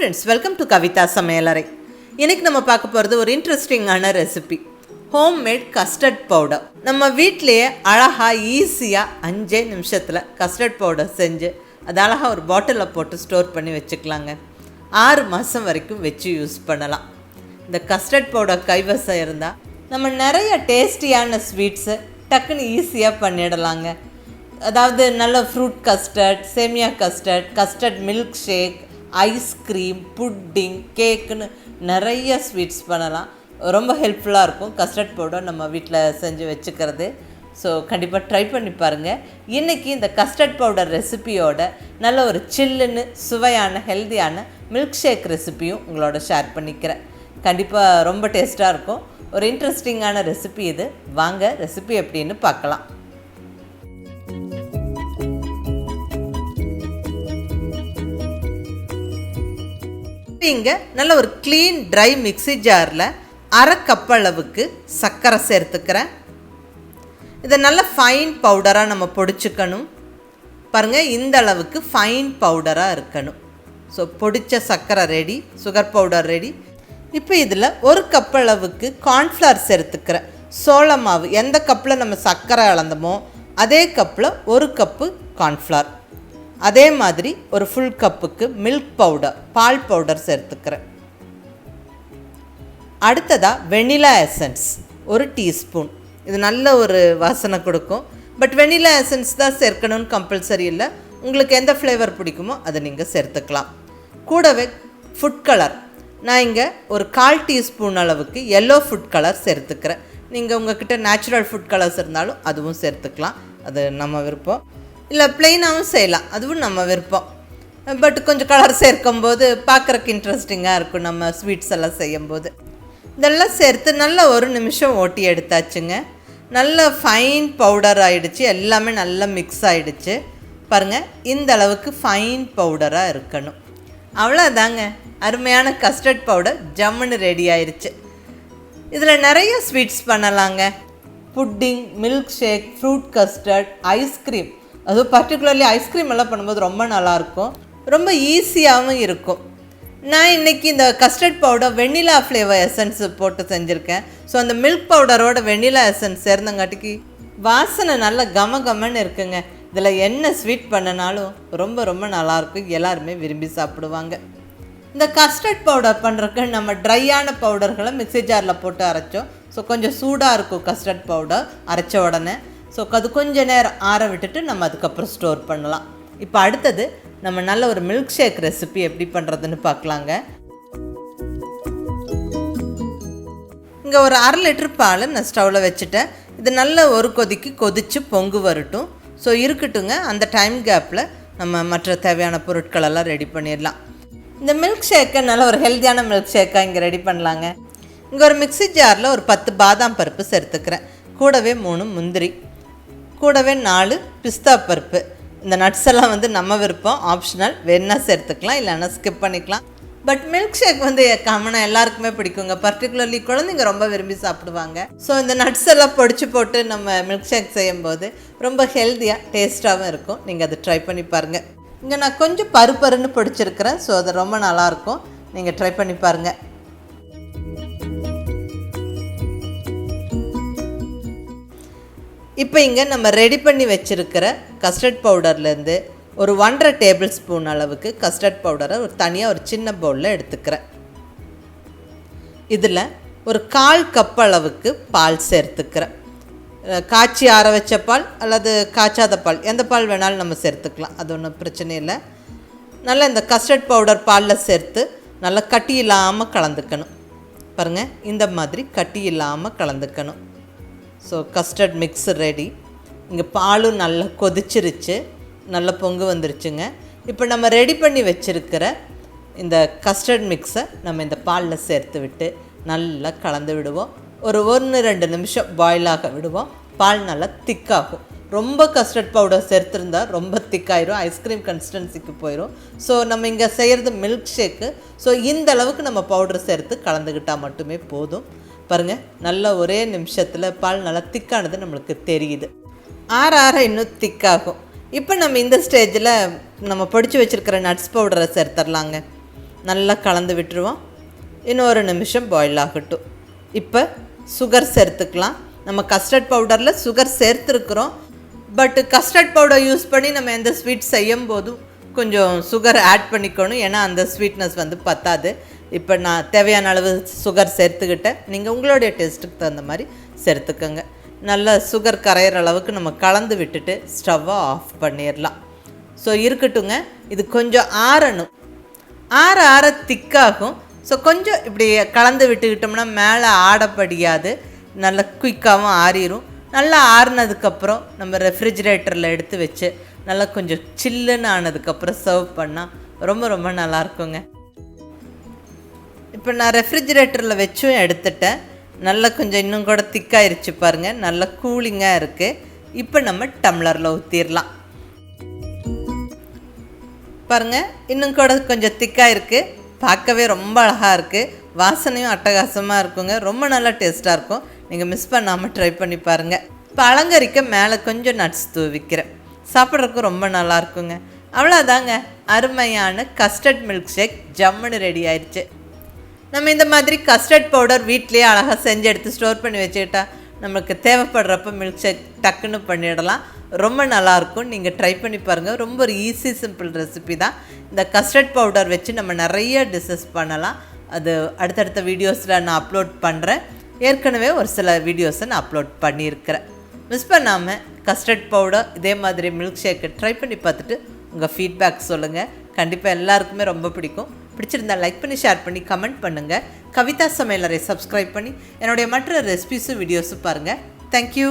friends, welcome to kavithasamayalarai. இன்னைக்கு நம்ம பார்க்க போகிறது ஒரு இன்ட்ரெஸ்டிங்கான ரெசிபி, ஹோம்மேட் கஸ்டர்ட் பவுடர். நம்ம வீட்டிலேயே அழகாக ஈஸியாக 5 நிமிஷத்தில் கஸ்டர்ட் பவுடர் செஞ்சு அது அழகாக ஒரு பாட்டிலில் போட்டு ஸ்டோர் பண்ணி வச்சுக்கலாங்க. 6 மாதம் வரைக்கும் வச்சு யூஸ் பண்ணலாம். இந்த கஸ்டர்ட் பவுடர் கைவசம் இருந்தால் நம்ம நிறைய டேஸ்டியான ஸ்வீட்ஸை டக்குன்னு ஈஸியாக பண்ணிடலாங்க. அதாவது நல்ல ஃப்ரூட் கஸ்டர்ட், சேமியா custard, custard milk shake, ice cream, pudding, கேக்குன்னு நிறைய ஸ்வீட்ஸ் பண்ணலாம். ரொம்ப ஹெல்ப்ஃபுல்லாக இருக்கும் கஸ்டர்ட் பவுடர் நம்ம வீட்டில் செஞ்சு வச்சுக்கிறது. ஸோ கண்டிப்பாக ட்ரை பண்ணி பாருங்கள். இன்றைக்கி இந்த கஸ்டர்ட் பவுடர் ரெசிபியோட நல்ல ஒரு சில்லுன்னு சுவையான ஹெல்த்தியான மில்க் ஷேக் ரெசிபியும் உங்களோட ஷேர் பண்ணிக்கிறேன். கண்டிப்பாக ரொம்ப டேஸ்ட்டாக இருக்கும். ஒரு இன்ட்ரெஸ்டிங்கான ரெசிபி இது. வாங்க ரெசிபி எப்படின்னு பார்க்கலாம். இங்கே நல்ல ஒரு க்ளீன் ட்ரை மிக்ஸி ஜாரில் 1/2 கப் அளவுக்கு சர்க்கரை சேர்த்துக்கிறேன். இதை நல்ல ஃபைன் பவுடராக நம்ம பொடிச்சுக்கணும். பாருங்கள், இந்த அளவுக்கு ஃபைன் பவுடராக இருக்கணும். ஸோ பொடிச்ச சர்க்கரை ரெடி, சுகர் பவுடர் ரெடி. இப்போ இதில் 1 கப் அளவுக்கு கார்ன்ஃப்ளவர் சேர்த்துக்கிறேன். சோள மாவு எந்த கப்பில் நம்ம சர்க்கரை அளந்தமோ அதே கப்பில் 1 கப்பு கார்ன்ஃப்ளவர். அதே மாதிரி ஒரு ஃபுல் கப்புக்கு மில்க் பவுடர், பால் பவுடர் சேர்த்துக்கிறேன். அடுத்ததாக வெனிலா எசன்ஸ் 1 டீஸ்பூன். இது நல்ல ஒரு வாசனை கொடுக்கும். பட் வெனிலா எசன்ஸ் தான் சேர்க்கணும்னு கம்பல்சரி இல்லை. உங்களுக்கு எந்த ஃப்ளேவர் பிடிக்குமோ அதை நீங்கள் சேர்த்துக்கலாம். கூடவே ஃபுட் கலர் நான் இங்கே ஒரு 1/4 டீஸ்பூன் அளவுக்கு எல்லோ ஃபுட் கலர் சேர்த்துக்கிறேன். நீங்கள் உங்கள்கிட்ட நேச்சுரல் ஃபுட் கலர்ஸ் இருந்தாலும் அதுவும் சேர்த்துக்கலாம். அது நம்ம விருப்பம். இல்லை ப்ளெயினாகவும் செய்யலாம், அதுவும் நம்ம விருப்பம். பட் கொஞ்சம் கலர் சேர்க்கும்போது பார்க்குறக்கு இன்ட்ரெஸ்டிங்காக இருக்கும் நம்ம ஸ்வீட்ஸ் எல்லாம் செய்யும்போது. இதெல்லாம் சேர்த்து நல்ல 1 நிமிஷம் ஓட்டி எடுத்தாச்சுங்க. நல்ல ஃபைன் பவுடர் ஆகிடுச்சு. எல்லாமே நல்லா மிக்ஸ் ஆகிடுச்சு. பாருங்கள், இந்த அளவுக்கு ஃபைன் பவுடராக இருக்கணும். அவ்வளோதாங்க, அருமையான கஸ்டர்ட் பவுடர் ஜம்முன்னு ரெடி ஆயிடுச்சு. இதில் நிறைய ஸ்வீட்ஸ் பண்ணலாங்க. Pudding, milk shake, fruit custard, ice cream. அதுவும் பர்டிகுலர்லி ஐஸ்கிரீம் எல்லாம் பண்ணும்போது ரொம்ப நல்லாயிருக்கும், ரொம்ப ஈஸியாகவும் இருக்கும். நான் இன்றைக்கி இந்த custard powder vanilla flavour essence போட்டு செஞ்சுருக்கேன். ஸோ அந்த மில்க் பவுடரோட வெண்ணிலா எசன்ஸ் சேர்ந்தங்காட்டிக்கு வாசனை நல்ல கமன்னு இருக்குங்க. இதில் என்ன ஸ்வீட் பண்ணினாலும் ரொம்ப ரொம்ப நல்லாயிருக்கும். எல்லாருமே விரும்பி சாப்பிடுவாங்க. இந்த கஸ்டர்ட் பவுடர் பண்ணுறதுக்கு நம்ம ட்ரையான பவுடர்களை மிக்ஸி ஜாரில் போட்டு அரைச்சோம். ஸோ கொஞ்சம் சூடாக இருக்கும் கஸ்டர்ட் பவுடர் அரைச்ச உடனே. ஸோ அது கொஞ்சம் நேரம் ஆற விட்டுட்டு நம்ம அதுக்கப்புறம் ஸ்டோர் பண்ணலாம். இப்போ அடுத்தது நம்ம நல்ல ஒரு மில்க் ஷேக் ரெசிபி எப்படி பண்ணுறதுன்னு பார்க்கலாங்க. இங்கே ஒரு 1/2 லிட்டர் பால் நான் ஸ்டவ்வில் வச்சுட்டேன். இது நல்ல ஒரு கொதிக்கு கொதித்து பொங்கு வரட்டும். ஸோ இருக்கட்டுங்க. அந்த டைம் கேப்பில் நம்ம மற்ற தேவையான பொருட்களெல்லாம் ரெடி பண்ணிடலாம். இந்த மில்க் ஷேக்கை நல்ல ஒரு ஹெல்த்தியான மில்க் ஷேக்காக இங்கே ரெடி பண்ணலாங்க. இங்கே ஒரு மிக்ஸி ஜாரில் ஒரு 10 பாதாம் பருப்பு சேர்த்துக்கிறேன். கூடவே 3 முந்திரி, கூடவே 4 பிஸ்தா பருப்பு. இந்த நட்ஸ் எல்லாம் நம்ம விருப்பம், ஆப்ஷனல். வேணால் சேர்த்துக்கலாம், இல்லைன்னா ஸ்கிப் பண்ணிக்கலாம். பட் மில்க் ஷேக் காமனாக எல்லாருக்குமே பிடிக்குங்க. பர்டிகுலர்லி குழந்தைங்க ரொம்ப விரும்பி சாப்பிடுவாங்க. ஸோ இந்த நட்ஸ் எல்லாம் பொடிச்சு போட்டு நம்ம மில்க் ஷேக் செய்யும்போது ரொம்ப ஹெல்த்தியாக டேஸ்ட்டாகவும் இருக்கும். நீங்கள் அதை ட்ரை பண்ணி பாருங்கள். இங்கே நான் கொஞ்சம் பருப்பருன்னு பொடிச்சிருக்கிறேன். ஸோ அது ரொம்ப நல்லாயிருக்கும். நீங்கள் ட்ரை பண்ணி பாருங்கள். இப்போ இங்கே நம்ம ரெடி பண்ணி வச்சுருக்கிற கஸ்டர்ட் பவுடர்லேருந்து ஒரு 1.5 டேபிள் ஸ்பூன் அளவுக்கு கஸ்டர்ட் பவுடரை தனியாக ஒரு சின்ன பவுலில் எடுத்துக்கிறேன். இதில் ஒரு 1/4 கப் அளவுக்கு பால் சேர்த்துக்கிறேன். காய்ச்சி ஆற வச்ச பால் அல்லது காய்ச்சாத பால், எந்த பால் வேணாலும் நம்ம சேர்த்துக்கலாம், அது ஒன்றும் பிரச்சனை இல்லை. நல்லா இந்த கஸ்டர்ட் பவுடர் பாலில் சேர்த்து நல்லா கட்டி இல்லாமல் கலந்துக்கணும். பாருங்கள், இந்த மாதிரி கட்டி இல்லாமல் கலந்துக்கணும். So custard mix ready. இங்கே பாலும் நல்லா கொதிச்சிருச்சு, நல்ல பொங்கு வந்துருச்சுங்க. இப்போ நம்ம ரெடி பண்ணி வச்சுருக்கிற இந்த கஸ்டர்ட் மிக்ஸை நம்ம இந்த பாலில் சேர்த்து விட்டு நல்லா கலந்து விடுவோம். ஒரு 1-2 நிமிஷம் பாயில் ஆக விடுவோம். பால் நல்லா திக்காகும். ரொம்ப கஸ்டர்ட் பவுடர் சேர்த்துருந்தா ரொம்ப திக்காயிரும், ஐஸ்கிரீம் கன்சிஸ்டன்சிக்கு போயிடும். ஸோ நம்ம இங்கே செய்கிறது மில்க் ஷேக்கு. ஸோ இந்த அளவுக்கு நம்ம பவுடர் சேர்த்து கலந்துக்கிட்டால் மட்டுமே போதும். பாருங்கள், நல்ல ஒரே நிமிஷத்தில் பால் நல்லா திக்கானது நம்மளுக்கு தெரியுது. ஆற இன்னும் திக்காகும். இப்போ நம்ம இந்த ஸ்டேஜில் நம்ம பொடிச்சு வச்சுருக்கிற நட்ஸ் பவுடரை சேர்த்துடலாங்க. நல்லா கலந்து விட்டுருவோம். இன்னொரு நிமிஷம் பாயில் ஆகட்டும். இப்போ சுகர் சேர்த்துக்கலாம். நம்ம கஸ்டர்ட் பவுடரில் சுகர் சேர்த்துருக்குறோம். பட் கஸ்டர்ட் பவுடர் யூஸ் பண்ணி நம்ம எந்த ஸ்வீட் செய்யும் போதும் கொஞ்சம் சுகர் ஆட் பண்ணிக்கணும். ஏன்னா அந்த ஸ்வீட்னஸ் பத்தாது. இப்போ நான் தேவையான அளவு சுகர் சேர்த்துக்கிட்டேன். நீங்கள் உங்களுடைய டேஸ்ட்டுக்கு தகுந்த மாதிரி சேர்த்துக்கோங்க. நல்லா சுகர் கரையிற அளவுக்கு நம்ம கலந்து விட்டுட்டு ஸ்டவ்வை ஆஃப் பண்ணிடலாம். ஸோ இருக்கட்டுங்க. இது கொஞ்சம் ஆறணும். ஆற திக்காகும். ஸோ கொஞ்சம் இப்படி கலந்து விட்டுக்கிட்டோம்னா மேலே ஆடப்படியாது, நல்லா குயிக்காகவும் ஆறிடும். நல்லா ஆறுனதுக்கப்புறம் நம்ம ரெஃப்ரிஜிரேட்டரில் எடுத்து வச்சு நல்லா கொஞ்சம் சில்லுன்னு ஆனதுக்கப்புறம் சர்வ் பண்ணால் ரொம்ப ரொம்ப நல்லாயிருக்குங்க. இப்போ நான் ரெஃப்ரிஜிரேட்டரில் வச்சும் எடுத்துட்டேன். நல்லா கொஞ்சம் இன்னும் கூட திக்காயிருச்சு பாருங்கள். நல்லா கூலிங்காக இருக்குது. இப்போ நம்ம டம்ளரில் ஊற்றிடலாம். பாருங்கள், இன்னும் கூட கொஞ்சம் திக்காக இருக்குது. பார்க்கவே ரொம்ப அழகாக இருக்குது. வாசனையும் அட்டகாசமாக இருக்குங்க. ரொம்ப நல்லா டேஸ்ட்டாக இருக்கும். நீங்கள் மிஸ் பண்ணாமல் ட்ரை பண்ணி பாருங்கள். இப்போ அலங்கரிக்க மேலே கொஞ்சம் நட்ஸ் தூவிக்கிறேன். சாப்பிட்றதுக்கு ரொம்ப நல்லா இருக்குங்க. அவ்வளோதாங்க, அருமையான கஸ்டர்ட் மில்க் ஷேக் ஜம்முன்னு ரெடி ஆயிடுச்சு. நம்ம இந்த மாதிரி கஸ்டர்ட் பவுடர் வீட்லேயே அழகாக செஞ்சு எடுத்து ஸ்டோர் பண்ணி வச்சுக்கிட்டா நமக்கு தேவைப்படுறப்ப மில்க் ஷேக் டக்குன்னு பண்ணிடலாம். ரொம்ப நல்லாயிருக்கும். நீங்கள் ட்ரை பண்ணி பாருங்கள். ரொம்ப ஒரு ஈஸி சிம்பிள் ரெசிபி தான். இந்த கஸ்டர்ட் பவுடர் வச்சு நம்ம நிறைய டிஷ்ஷஸ் பண்ணலாம். அது அடுத்தடுத்த வீடியோஸில் நான் அப்லோட் பண்ணுறேன். ஏற்கனவே ஒரு சில வீடியோஸை நான் அப்லோட் பண்ணியிருக்கிறேன். மிஸ் பண்ணாமல் கஸ்டர்ட் பவுடர் இதே மாதிரி மில்க் ஷேக்கை ட்ரை பண்ணி பார்த்துட்டு உங்கள் ஃபீட்பேக் சொல்லுங்கள். கண்டிப்பாக எல்லாருக்குமே ரொம்ப பிடிக்கும். பிடிச்சிருந்தா லைக் பண்ணி, ஷேர் பண்ணி, கமெண்ட் பண்ணுங்கள். கவிதா சமையலறை சப்ஸ்கிரைப் பண்ணி என்னுடைய மற்ற ரெசிபிஸும் வீடியோஸும் பாருங்கள். தேங்க்யூ.